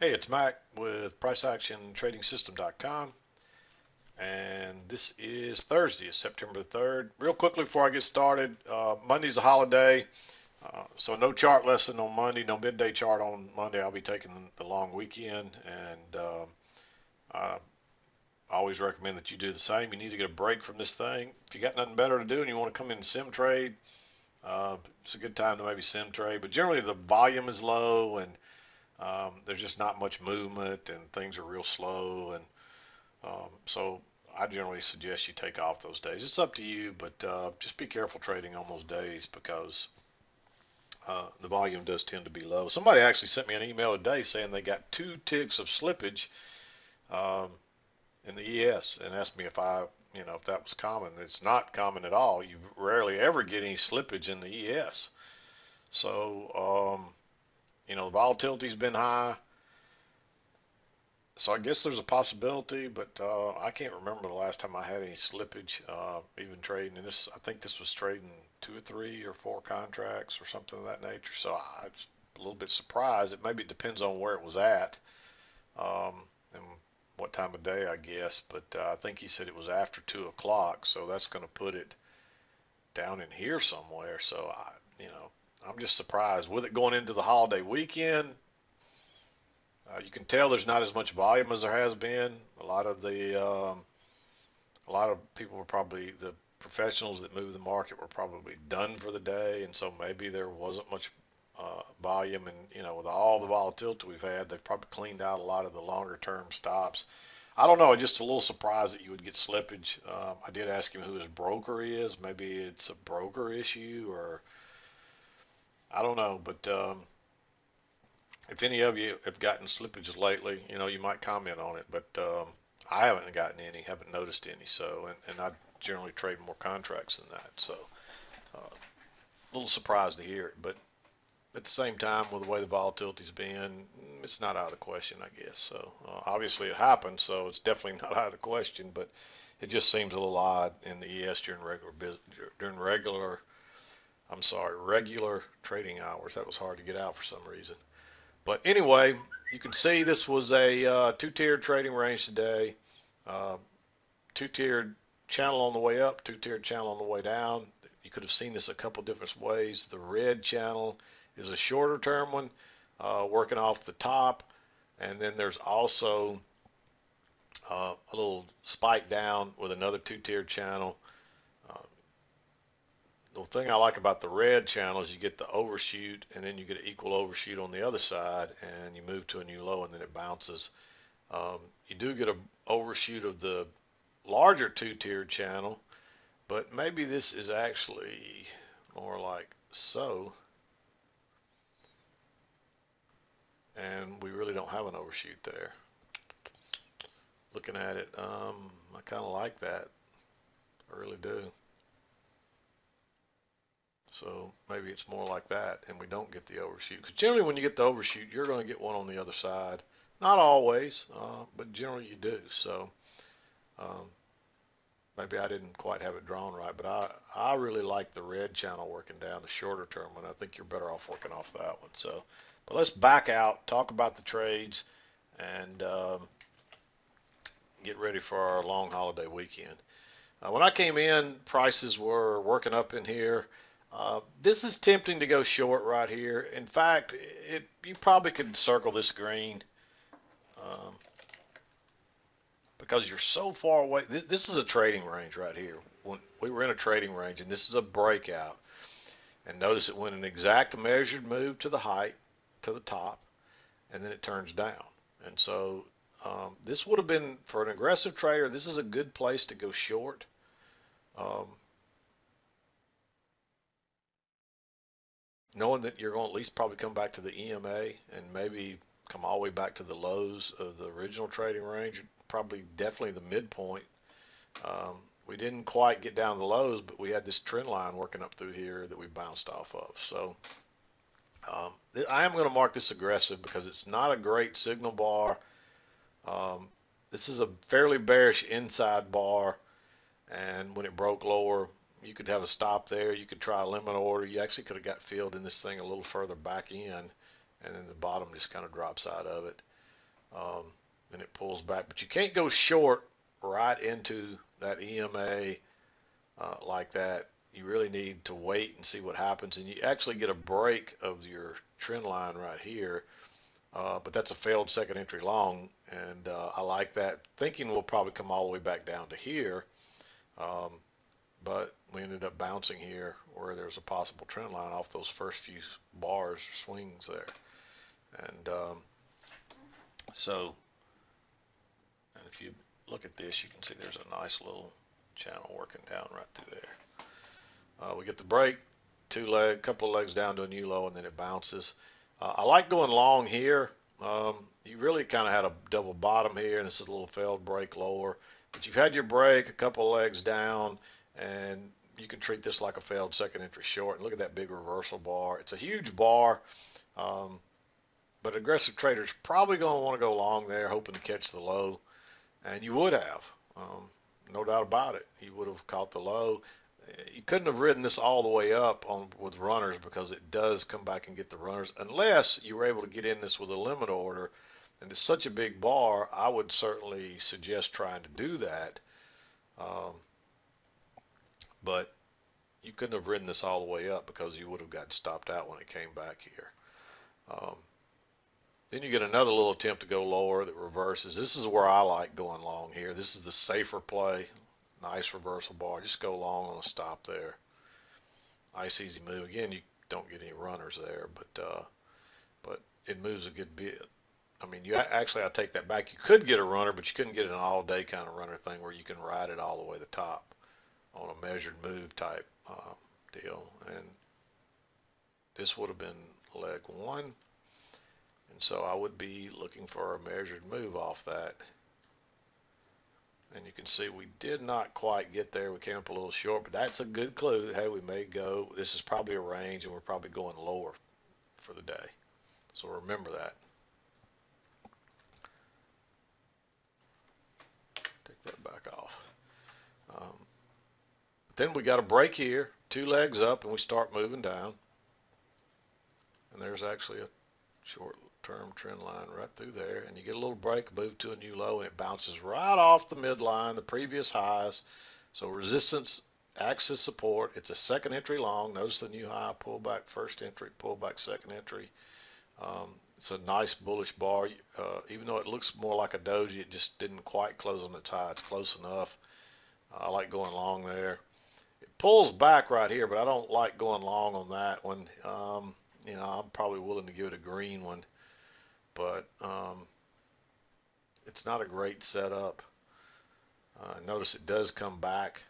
Hey, it's Mack with PriceActionTradingSystem.com, and this is Thursday, it's September 3rd. Real quickly before I get started, Monday's a holiday, so no chart lesson on Monday, no midday chart on Monday. I'll be taking the long weekend, and I always recommend that you do the same. You need to get a break from this thing. If you got nothing better to do and you want to come in and sim trade, it's a good time to maybe sim trade. But generally, the volume is low and there's just not much movement and things are real slow. And so I generally suggest you take off those days. It's up to you, but just be careful trading on those days because the volume does tend to be low. Somebody actually sent me an email today saying they got 2 ticks of slippage um, in the ES and asked me if that was common. It's not common at all. You rarely ever get any slippage in the ES. So, the volatility's been high. So I guess there's a possibility, but I can't remember the last time I had any slippage, even trading. And I think this was trading 2 or 3 or 4 contracts or something of that nature. So I was a little bit surprised. It depends on where it was at, and what time of day, I guess. But I think he said it was after 2 o'clock, so that's going to put it down in here somewhere. So I'm just surprised with it going into the holiday weekend. You can tell there's not as much volume as there has been. A lot of people were probably the professionals that move the market were probably done for the day, and so maybe there wasn't much volume. And with all the volatility we've had, they've probably cleaned out a lot of the longer term stops. I don't know. Just a little surprised that you would get slippage. I did ask him who his broker is. Maybe it's a broker issue, or I don't know. But if any of you have gotten slippages lately, you might comment on it, but I haven't gotten any, haven't noticed any. So, and I generally trade more contracts than that. So, a little surprised to hear it, but at the same time, with the way the volatility's been, it's not out of the question, I guess. So, obviously it happened, so it's definitely not out of the question, but it just seems a little odd in the ES regular trading hours. That was hard to get out for some reason. But anyway, you can see this was a two-tiered trading range today. Uh, Two-tiered channel on the way up, two-tiered channel on the way down. You could have seen this a couple different ways. The red channel is a shorter term one, working off the top. And then there's also a little spike down with another two-tiered channel. Uh, the thing I like about the red channel is you get the overshoot and then you get an equal overshoot on the other side and you move to a new low and then it bounces. You do get an overshoot of the larger two-tiered channel, but maybe this is actually more like so, and we really don't have an overshoot there. Looking at it, I kind of like that. I really do. So maybe it's more like that, and we don't get the overshoot. Because generally, when you get the overshoot, you're going to get one on the other side. Not always, but generally you do. So um, maybe I didn't quite have it drawn right, but I really like the red channel working down the shorter term one. I think you're better off working off that one. So, but let's back out, talk about the trades, and get ready for our long holiday weekend. When I came in, prices were working up in here. This is tempting to go short right here. In fact, you probably could circle this green um, because you're so far away. This is a trading range right here. When we were in a trading range, and this is a breakout. And notice it went an exact measured move to the height, to the top, and then it turns down. And so this would have been, for an aggressive trader, this is a good place to go short. Um, Knowing that you're going to at least probably come back to the EMA and maybe come all the way back to the lows of the original trading range, probably definitely the midpoint. Um, we didn't quite get down to the lows, but we had this trend line working up through here that we bounced off of. So I am going to mark this aggressive because it's not a great signal bar. Um, this is a fairly bearish inside bar, and when it broke lower, you could have a stop there. You could try a limit order. You actually could have got filled in this thing a little further back in, and then the bottom just kind of drops out of it. and it pulls back. But you can't go short right into that EMA like that. You really need to wait and see what happens, and you actually get a break of your trend line right here. But that's a failed second entry long, and I like that. Thinking we'll probably come all the way back down to here, um, but we ended up bouncing here where there's a possible trend line off those first few bars or swings there. And so, and if you look at this, you can see there's a nice little channel working down right through there. We get the break, couple of legs down to a new low, and then it bounces. I like going long here. You really kind of had a double bottom here, and this is a little failed break lower. But you've had your break, a couple of legs down, and you can treat this like a failed second entry short. And look at that big reversal bar. It's a huge bar, but aggressive traders probably going to want to go long there, hoping to catch the low. And you would have, no doubt about it. You would have caught the low. You couldn't have ridden this all the way up with runners because it does come back and get the runners unless you were able to get in this with a limit order. And it's such a big bar, I would certainly suggest trying to do that. But you couldn't have ridden this all the way up because you would have got stopped out when it came back here. Then you get another little attempt to go lower that reverses. This is where I like going long here. This is the safer play. Nice reversal bar. Just go long on a stop there. Nice easy move. Again, you don't get any runners there, but it moves a good bit. I mean, I take that back. You could get a runner, but you couldn't get an all-day kind of runner thing where you can ride it all the way to the top on a measured move type deal. And this would have been leg one, and so I would be looking for a measured move off that. And you can see we did not quite get there. We came up a little short, but that's a good clue that, hey, we may go. This is probably a range, and we're probably going lower for the day. So remember that. Take that back off. Then we got a break here, two legs up, and we start moving down. And there's actually a short-term trend line right through there, and you get a little break, move to a new low, and it bounces right off the midline, the previous highs. So resistance acts as support. It's a second entry long. Notice the new high, pullback first entry, pullback second entry. It's a nice bullish bar. Even though it looks more like a doji, it just didn't quite close on its high. It's close enough. I like going long there. It pulls back right here, but I don't like going long on that one. You know, I'm probably willing to give it a green one, but it's not a great setup. Notice it does come back,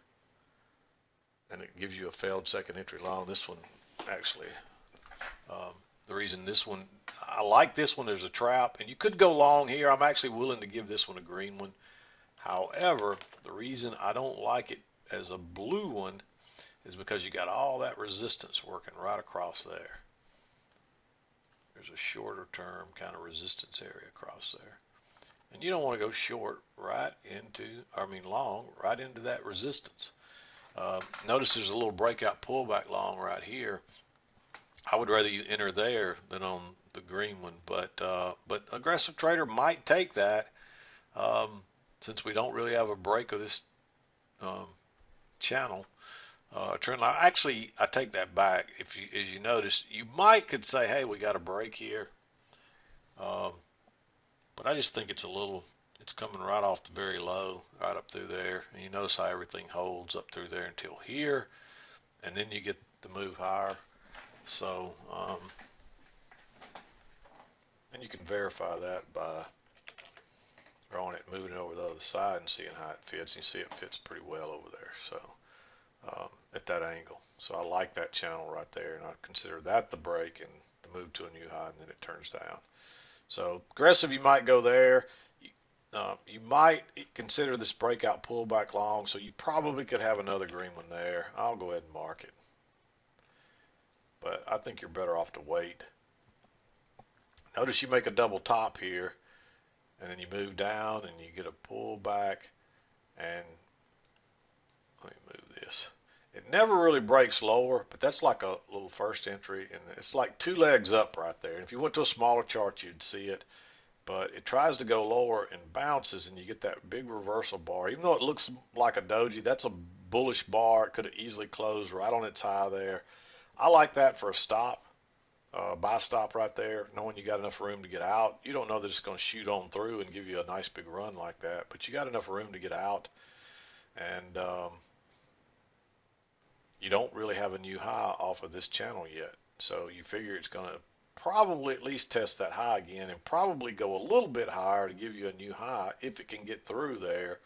and it gives you a failed second entry long. This one, actually, the reason this one, I like this one, there's a trap, and you could go long here. I'm actually willing to give this one a green one. However, the reason I don't like it as a blue one is because you got all that resistance working right across there. There's a shorter term kind of resistance area across there. And you don't want to go short right into, long, right into that resistance. Notice there's a little breakout pullback long right here. I would rather you enter there than on the green one, but aggressive trader might take that since we don't really have a break of this channel. Trend line. Actually, I take that back. If you, as you notice, you could say, hey, we got a break here. But I just think it's it's coming right off the very low, right up through there. And you notice how everything holds up through there until here, and then you get the move higher. So, and you can verify that by drawing it, moving it over the other side and seeing how it fits. You see it fits pretty well over there. So, at that angle. So I like that channel right there, and I consider that the break and the move to a new high, and then it turns down. So aggressive, you might go there. You might consider this breakout pullback long, so you probably could have another green one there. I'll go ahead and mark it. But I think you're better off to wait. Notice you make a double top here, and then you move down and you get a pullback, and let me move this. It never really breaks lower, but that's like a little first entry, and it's like two legs up right there. And if you went to a smaller chart, you'd see it. but it tries to go lower and bounces, and you get that big reversal bar. Even though it looks like a doji, that's a bullish bar. It could have easily closed right on its high there. I like that for a stop, buy stop right there, knowing you got enough room to get out. You don't know that it's going to shoot on through and give you a nice big run like that, but you got enough room to get out, and you don't really have a new high off of this channel yet. So you figure it's going to probably at least test that high again and probably go a little bit higher to give you a new high if it can get through there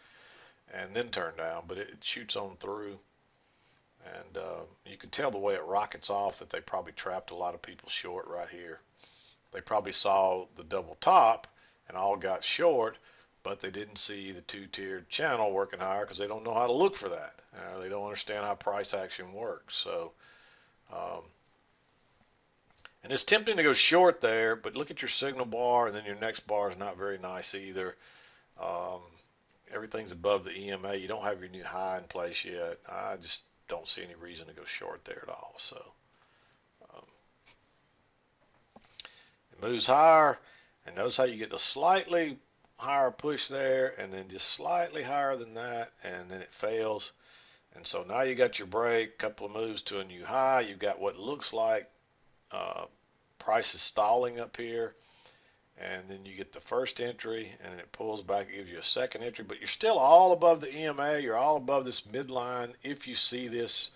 and then turn down. But it shoots on through, and you can tell the way it rockets off that they probably trapped a lot of people short right here. They probably saw the double top and all got short, but they didn't see the two-tiered channel working higher because they don't know how to look for that. They don't understand how price action works. So, um, and it's tempting to go short there, but look at your signal bar, and then your next bar is not very nice either. Um, Everything's above the EMA. You don't have your new high in place yet. I just don't see any reason to go short there at all. So um, it moves higher, and notice how you get a slightly higher push there, and then just slightly higher than that, and then it fails. And so now you got your break, couple of moves to a new high. You've got what looks like price is stalling up here, and then you get the first entry, and it pulls back, it gives you a second entry, but you're still all above the EMA. You're all above this midline. If you see this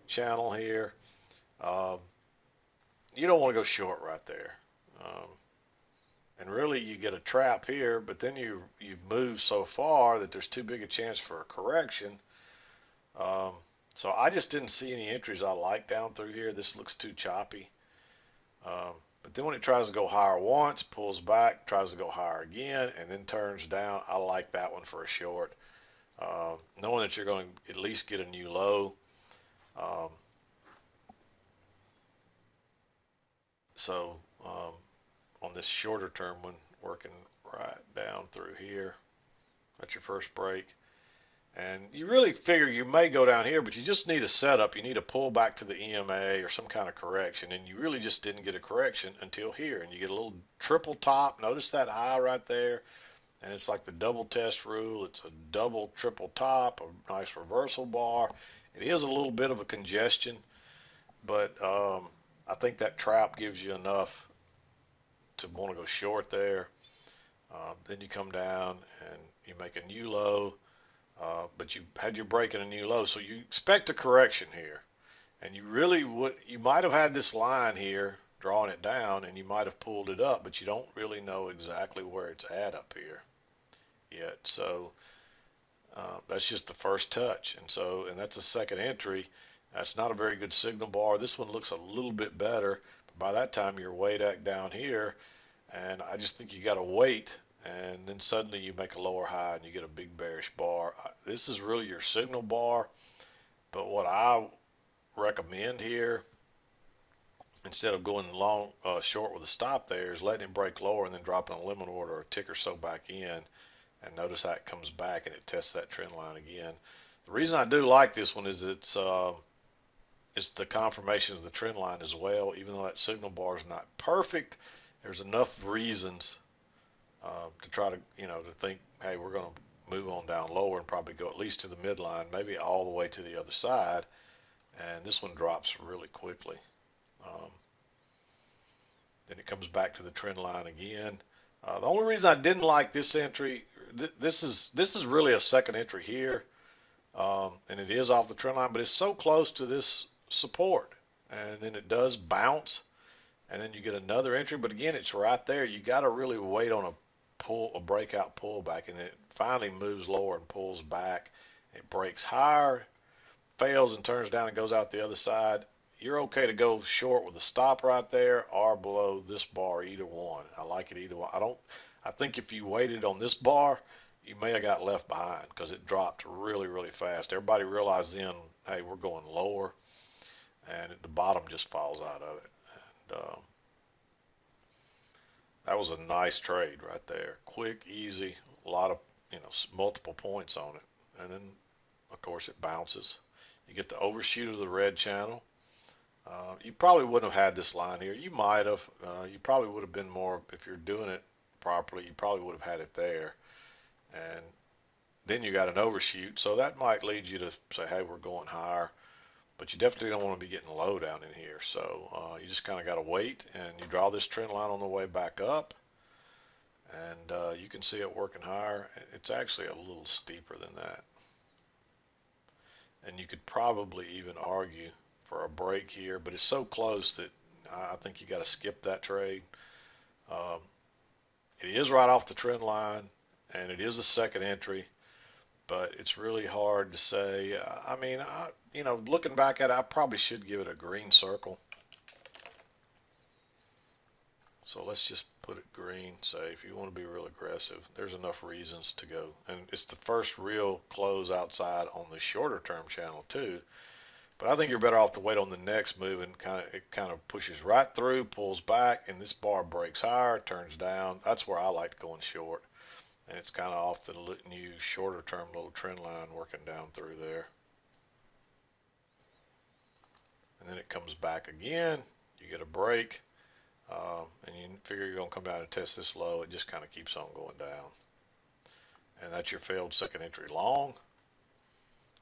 channel here, um, you don't want to go short right there. Um, and really, you get a trap here, but then you've moved so far that there's too big a chance for a correction. Um, so I just didn't see any entries I like down through here. This looks too choppy. But then when it tries to go higher once, pulls back, tries to go higher again, and then turns down, I like that one for a short. Knowing that you're going to at least get a new low. Um, so on this shorter term one, working right down through here, that's your first break. And you really figure you may go down here, but you just need a setup. You need a pull back to the EMA or some kind of correction. And you really just didn't get a correction until here. And you get a little triple top. Notice that high right there. And it's like the double test rule. It's a double, triple top, a nice reversal bar. It is a little bit of a congestion, but I think that trap gives you enough to want to go short there. Then you come down and you make a new low. But you had your break in a new low, so you expect a correction here, and you really would. You might have had this line here drawing it down, and you might have pulled it up, but you don't really know exactly where it's at up here yet. So that's just the first touch, and that's a second entry. That's not a very good signal bar. This one looks a little bit better, but by that time you're way down here, and I just think you got to wait. And then suddenly you make a lower high and you get a big bearish bar. This is really your signal bar, but what I recommend here, instead of going long short with a stop there, is letting it break lower and then dropping a limit order or a tick or so back in, and notice how it comes back and it tests that trend line again. The reason I do like this one is it's the confirmation of the trend line as well. Even though that signal bar is not perfect, there's enough reasons to try to, to think, hey, we're going to move on down lower and probably go at least to the midline, maybe all the way to the other side. And this one drops really quickly. Then it comes back to the trend line again. The only reason I didn't like this entry, this is really a second entry here, and it is off the trend line, but it's so close to this support, and then it does bounce, and then you get another entry, but again, it's right there. You got to really wait on a breakout pullback, and it finally moves lower and pulls back. It breaks higher, fails and turns down and goes out the other side. You're okay to go short with a stop right there or below this bar, either one. I like it either one. I think if you waited on this bar, you may have got left behind because it dropped really fast. Everybody realized then, hey, we're going lower, and the bottom just falls out of it. And that was a nice trade right there. Quick, easy, a lot of, multiple points on it. And then, of course, it bounces. You get the overshoot of the red channel. You probably wouldn't have had this line here. You might have. You probably would have been more, if you're doing it properly, you probably would have had it there. And then you got an overshoot, so that might lead you to say, hey, we're going higher. But you definitely don't want to be getting low down in here. So you just kind of got to wait, and you draw this trend line on the way back up, and you can see it working higher. It's actually a little steeper than that. And you could probably even argue for a break here, but it's so close that I think you got to skip that trade. Um, it is right off the trend line, and it is a second entry, but it's really hard to say. I mean, looking back at it, I probably should give it a green circle. So let's just put it green. Say if you want to be real aggressive, there's enough reasons to go. And it's the first real close outside on the shorter term channel too. But I think you're better off to wait on the next move, and it kind of pushes right through, pulls back, and this bar breaks higher, turns down. That's where I like going short. And it's kind of off the new shorter term little trend line working down through there. And then it comes back again. You get a break. And you figure you're going to come down and test this low. It just kind of keeps on going down. And that's your failed second entry long.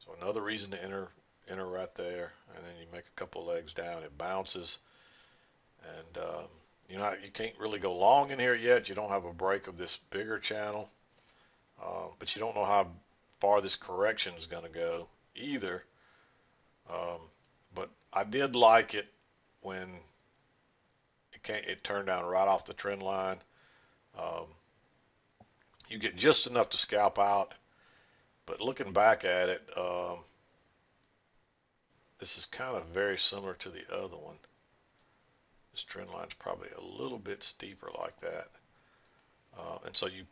So another reason to enter right there. And then you make a couple legs down. It bounces. And you can't really go long in here yet. You don't have a break of this bigger channel. But you don't know how far this correction is going to go either. But I did like it when it turned down right off the trend line. You get just enough to scalp out, but looking back at it, this is kind of very similar to the other one. This trend line is probably a little bit steeper like that, and so you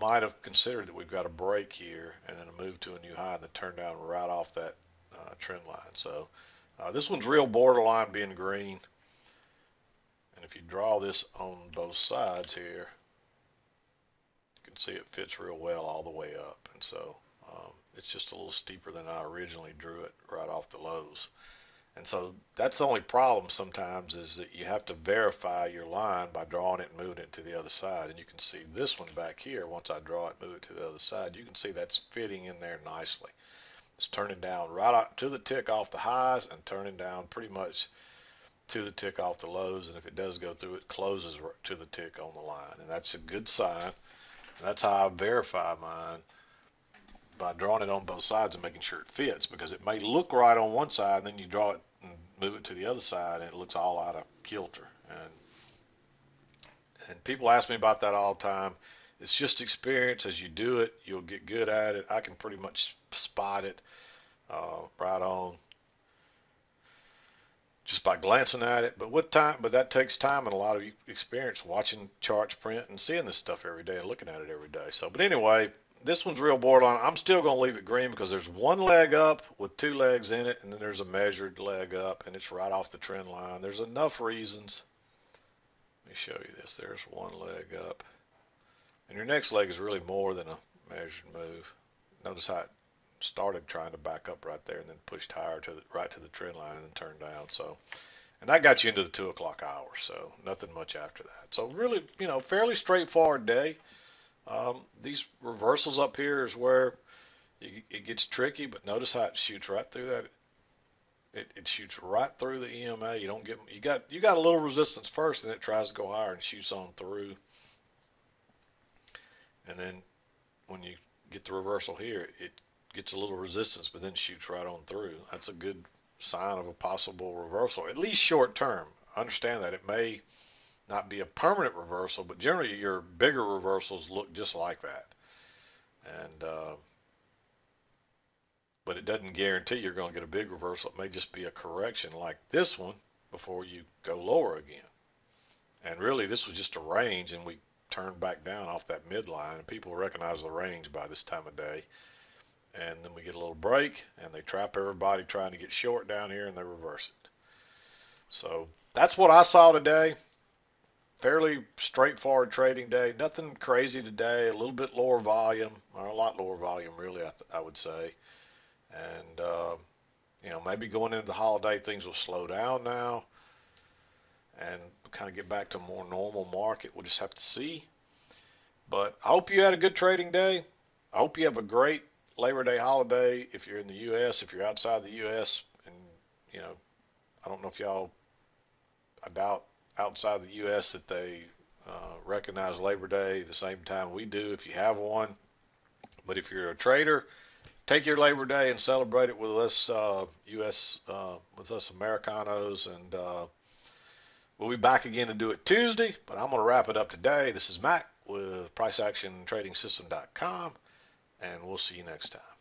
might have considered that we've got a break here and then a move to a new high and then turn down right off that trend line. So this one's real borderline being green. And if you draw this on both sides here, you can see it fits real well all the way up. And so it's just a little steeper than I originally drew it right off the lows. And so that's the only problem sometimes, is that you have to verify your line by drawing it and moving it to the other side. And you can see this one back here, once I draw it, move it to the other side, you can see that's fitting in there nicely. It's turning down right out to the tick off the highs and turning down pretty much to the tick off the lows, and if it does go through, it closes to the tick on the line, and that's a good sign. And that's how I verify mine, by drawing it on both sides and making sure it fits, because it may look right on one side, and then you draw it and move it to the other side, and it looks all out of kilter. And people ask me about that all the time. It's just experience. As you do it, you'll get good at it. I can pretty much spot it right on just by glancing at it. But that takes time and a lot of experience watching charts print and seeing this stuff every day and looking at it every day. So, but anyway, this one's real borderline. I'm still going to leave it green because there's one leg up with two legs in it, and then there's a measured leg up, and it's right off the trend line. There's enough reasons. Let me show you this. There's one leg up, and your next leg is really more than a measured move. Notice how it started trying to back up right there and then pushed higher right to the trend line and then turned down. So, and that got you into the 2 o'clock hour. So nothing much after that. So really, fairly straightforward day. These reversals up here is where it gets tricky, but notice how it shoots right through that. It shoots right through the EMA. You got a little resistance first, and it tries to go higher and shoots on through. And then when you get the reversal here, it gets a little resistance, but then shoots right on through. That's a good sign of a possible reversal, at least short term. Understand that it may not be a permanent reversal, but generally your bigger reversals look just like that. And but it doesn't guarantee you're going to get a big reversal. It may just be a correction like this one before you go lower again. And really, this was just a range, and we turned back down off that midline, and people recognize the range by this time of day. And then we get a little break, and they trap everybody trying to get short down here, and they reverse it. So that's what I saw today. Fairly straightforward trading day. Nothing crazy today. A little bit lower volume, or a lot lower volume, really, I would say. And maybe going into the holiday, things will slow down now and kind of get back to a more normal market. We'll just have to see. But I hope you had a good trading day. I hope you have a great Labor Day holiday if you're in the U.S. If you're outside the U.S. and you know, I don't know if y'all, I doubt outside the U.S. that they recognize Labor Day the same time we do if you have one. But if you're a trader, take your Labor Day and celebrate it with us U.S. With us Americanos, and we'll be back again to do it Tuesday. But I'm going to wrap it up today. This is Mack with PriceActionTradingSystem.com, and we'll see you next time.